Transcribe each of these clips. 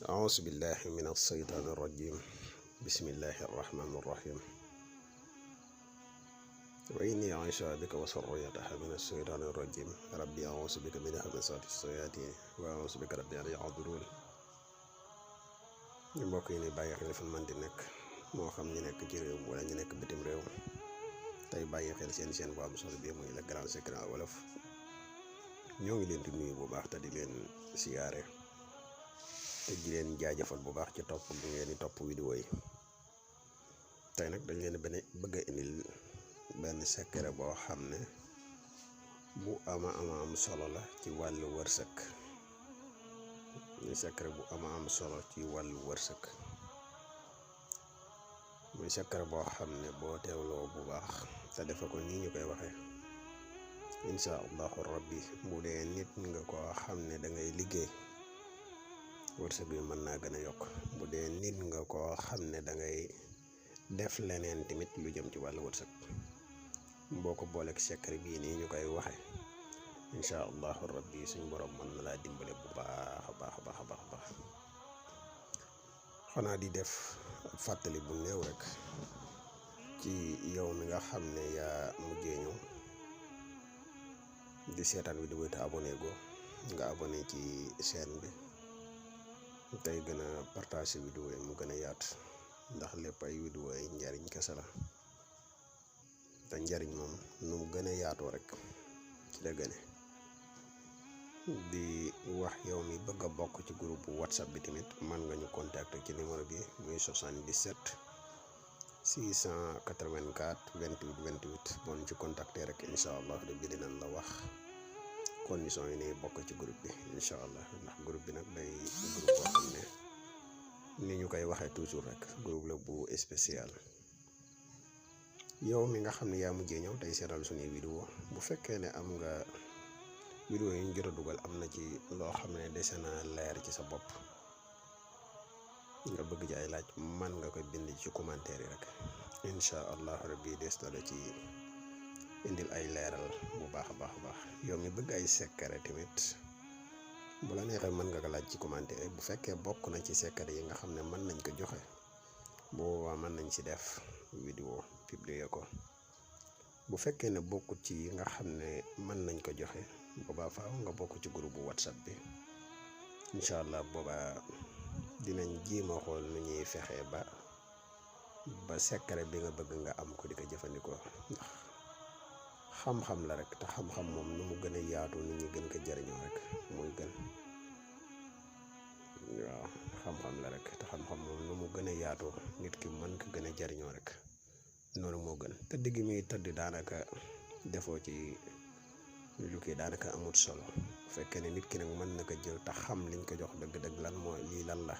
أعوذ بالله من الشيطان الرجيم. بسم الله الرحمن الرحيم. وإني أعيذها بك وذريتها من الشيطان الرجيم. ربي أعوذ بك من همزات الشياطين وأعوذ بك ربي أن يحضرون. ñu mbokk yi ni bàyyi xel fan man di nekk moo xam ñu nekk ci réew wala ñu nekk bitim réew tey bàyyi xel seen bu am solo bi muy le grand secret wolof ñoo ngi leen di nuyu bu baax te di leen siyaare te di leen jaajëfal bu baax ci topp bi ngeen di topp vidéo yi. tey nag dañ leen bëgg a indil benn secret boo xam ne bu ama am solo la ci wàllu wërsëg. muy secret bu am solo ci wàllu wërsëg. muy secret boo xam ne boo teewloo bu baax te defe ko nii ñu koy waxee insha allahu rabbi bu dee nit nga ko xam ne da ngay liggéey wërsëg bi mën naa gën a yokk. bu dee nit nga ko xam ne da ngay def leneen tamit lu jëm ci wàllu wërsëg boo ko booleeg secret bii nii ñu koy waxe insha allahu rabbi suñ borom mën na laa dimbale bu baax a baax xanaa di def fàttali bu néew rek ci yow mi nga xam ne yaa mujjee ñëw di seetaan vidéo te abonné go nga abonné ci chaîne bi tey gën a partager vidéo yi mu gën a yaatu ndax lépp ay vidéo yi njariñ kese la te njariñ moom nu mu gën a yaatoo rek ci la gëne. di wax yow mi bëgg a bokk ci groupe whatsapp bi tamit mën nga ñu contacter ci numéro bi muy 77 684 28 28 bon ci contacter rek incha allah rabbi dinañ la wax condition yi ne bokk ci groupe bi incha allah. ndax groupe bi nag day groupe boo xam ne ni ñu koy waxee toujours rek groupe la bu spécial. yow mi nga xam ne yaa mujjee ñëw tey seetal suñuy vidéo bu fekkee ne am nga vidéo yi ñu jot a dugal am na ci loo xam ne dese na leer ci sa bopp nga bëgg ci ay laaj man nga koy bind ci commentaire yi rek incha allah rabbi des na la ci indil ay leeral bu baax a baax. yow mi bëgg ay secret tamit bu la neexee mën nga ko laaj ci commentaire bu fekkee bokk na ci secret yi nga xam ne mën nañ ko joxe boobaa mën nañ ci def vidéo publier ko. bu fekkee ne bokkut ci yi nga xam ne mën nañ ko joxe boobaa faaw nga bokk ci groupe bu whatsapp bi incha allah boobaa dinañ jéem a xool nu ñuy fexee ba secret bi nga bëgg nga am ko di ko jëfandikoo. ndax xam-xam la rek te xam-xam moom nu mu gën a yaatu nit ñi gën ko jariñoo rek muy gën. waaw xam-xam la rek te xam-xam moom nu mu gën a yaatoo nit ki mën ko gën a jariñoo rek noonu moo gën. tëdd gi muy tëdd daanaka defoo ci lu kii daanaka amut solo bu fekkee ne nit ki nag mën na ko jël te xam liñ ko jox dëgg-dëgg lan mooy lii lan la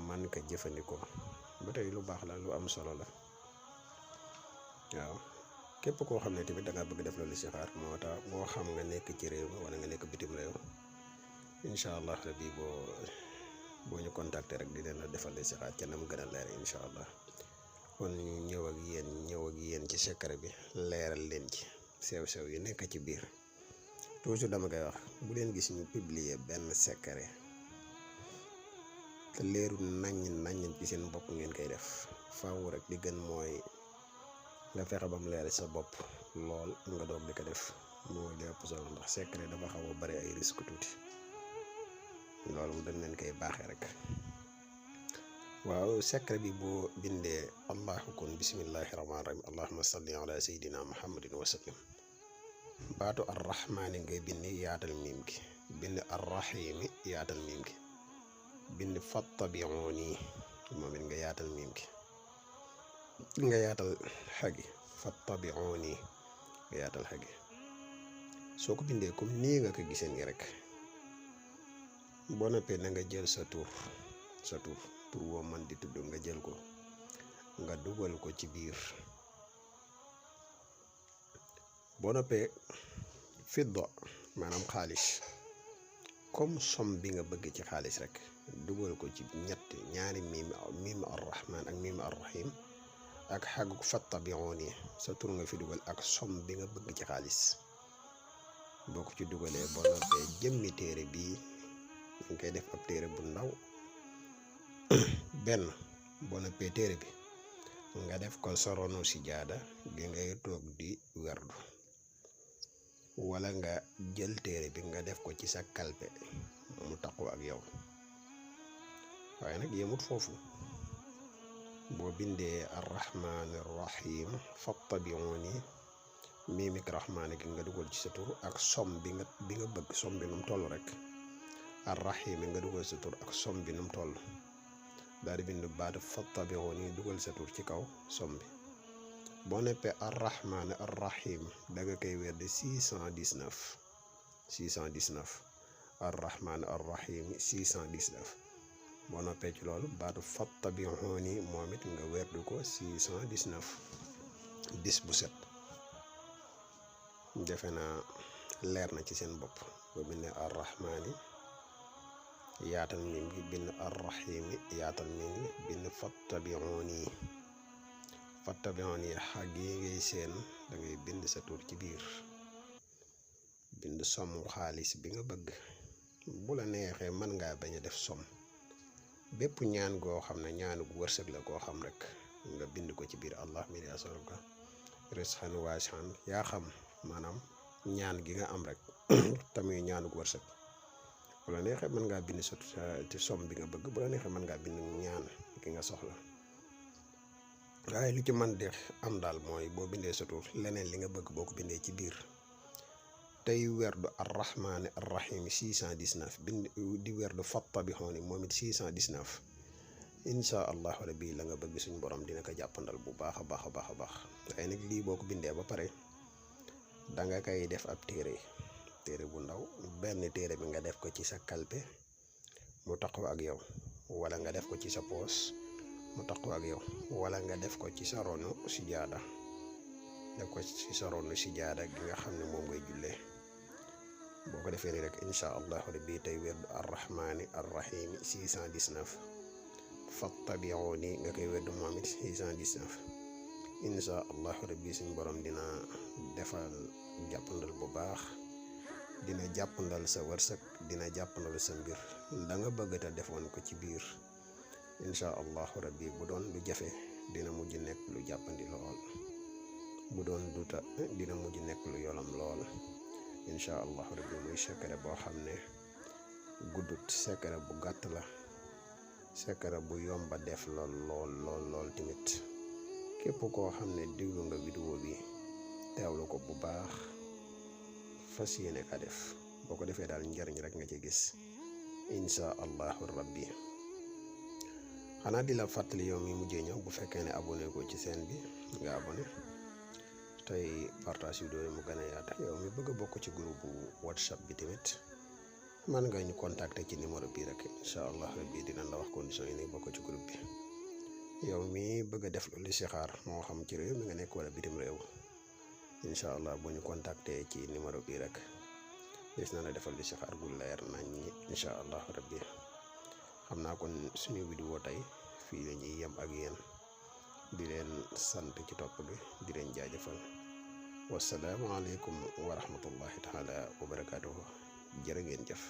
man ko jëfandikoo ba tey lu baax la lu am solo la. waaw képp koo xam ne tamit da nga bëgg def loolu si xaar moo tax boo xam nga nekk ci réew mi wala nga nekk bitim réew incha allah rabbi boo ñu contacter rek di leen la defal li si xaar ca na mu gën a leer incha allah. kon ñu ñëw ak yéen ci secret bi leeral leen ci sew-sew yi nekk ci biir. toujours dama koy wax bu leen gis ñu publier benn secret te leeru naññ ci seen bopp ngeen koy def. faaw rek li gën mooy nga fexe ba mu leer sa bopp lool nga doog di ko def mooy lépp solo. ndax secret dafa xaw a bari ay risque tuuti loolu dañ leen koy baaxee rek. waaw secret bi boo bindee allahu kun bismillahi rahmaani rahim allahumma salli ala sayyidina muhammadin wa sallim baatu arrahmaani ngay bind yaatal miim gi bind arrahimi yaatal miim gi bind fattabi'uni moom it nga yaatal miim gi nga yaatal xagi fattabi'uni nga yaatal xagi. soo ko bindee comme nii nga ko gisee nii rek boo noppee na nga jël sa tur tur woo man di tudd nga jël ko nga dugal ko ci biir. boo noppee fidda maanaam xaalis comme somme bi nga bëgg ci xaalis rek dugal ko ci ñaari miim arrahman ak miim arrahim ak xagu fattabi'uni sa tur nga fi dugal ak somme bi nga bëgg ci xaalis. boo ko ci dugalee boo noppee jëmmi téere bii dañ koy def ab téere bu ndaw benn boo noppee téere bi nga def ko soronu si jaada gi ngay toog di werdu, wala nga jël téere bi nga def ko ci sa kalpe mu taqu ak yow. waaye nag yemut foofu, boo bindee arrahmaani rahim fattabi'uni miimik rahmaani gi nga dugal ci sa tur ak som bi nga bëgg, som bi nu mu toll rek. arrahim nga dugal sa tur ak som bi nu mu toll, daal di bind baatu fattabi'uni dugal sa tur ci kaw som bi. boo neppee arrahmaani arrahim da nga koy weer de 619 arrahmaani arrahim 619. boo noppee ci loolu baatu fattabi'uni moom it nga weer du ko 619 bis bu set. defe naa leer na ci seen bopp. ba bindee arrahmaani yaatal miim gi bind arrahimi yaatal miim gi bind fattabi'uni xag yi ngay seen da ngay bind sa tur ci biir, bind somu xaalis bi nga bëgg. bu la neexee mën ngaa bañ a def som, bépp ñaan goo xam ne ñaanu gu wërsëg la goo xam rek nga bind ko ci biir allahumma inni as'aluka rizqan waasi'an, yaa xam maanaam ñaan gi nga am rek tamuy ñaanu gu wërsëg. bu la neexee mën ngaa bind sa ci som bi nga bëgg, bu la neexee mën ngaa bind ñaan ki nga soxla. waaye lu ci mën di am daal mooy boo bindee sa tur leneen li nga bëgg boo ko bindee ci biir tey werdu arrahmaani arrahim 619 bind di werdu fattabi'uni moom it 619 insha allahu rabbi la nga bëgg suñ borom dina ko jàppandal bu baax a baax a baax a baax. waaye nag lii boo ko bindee ba pare da nga koy def ab téere bu ndaw, benn téere bi nga def ko ci sa kalpe mu taqoo ak yow, wala nga def ko ci sa poos mu taqoo ak yow, wala nga def ko ci sa ronu sijaada, def ko ci sa ronu sijaada gi nga xam ne moom ngay jullee. boo ko defee nii rek insha allahu rabbi tey werdu arrahmaani arrahimi 619 fattabi'uni nga koy werdu moom it 619 insha allahu rabbi suñ borom dina defal jàppandal bu baax, dina jàppandal sa wërsëg, dina jàppandal sa mbir da nga bëgg te defoon ko ci biir insha allahu rabbi. bu doon lu jafe dina mujj nekk lu jàppandi lool, bu doon duta dina mujj nekk lu yolam lool insha allahu rabbi. muy secret boo xam ne guddut, secret bu gàtt la, secret bu yomba def lool tamit. képp koo xam ne déglu nga vidéo bi teewlu ko bu baax fas yéene ka def, boo ko defee daal njariñ rek nga ci gis insha allahu rabbi. xanaa di la fàttali yow mi mujjee ñëw, bu fekkee ne abonné ko ci chaîne bi nga abonné tey partage vidéo yi mu gën a yaatu. yow mi bëgg a bokk ci groupe whatsapp bi tamit man nga ñu contacter ci numéro bii rek insha allah rabbi dinañ la wax condition yi ni bokk ci groupe bi. yow mi bëgg a def lu listixaar moo xam ci réew mi nga nekk wala bitim réew insha allah bu ñu contacter ci numéro bii rek des na la defal listixaar gu leer nañ ñi insha allah rabbi. xam naa kon suñu vidéo tey fii la ñuy yem ak yéen, di leen sant ci topp bi, di leen jaajëfal. wasalaamu aleykum wa rahmatullahi taala wa barakaatuhu. jërë ngeen jëf.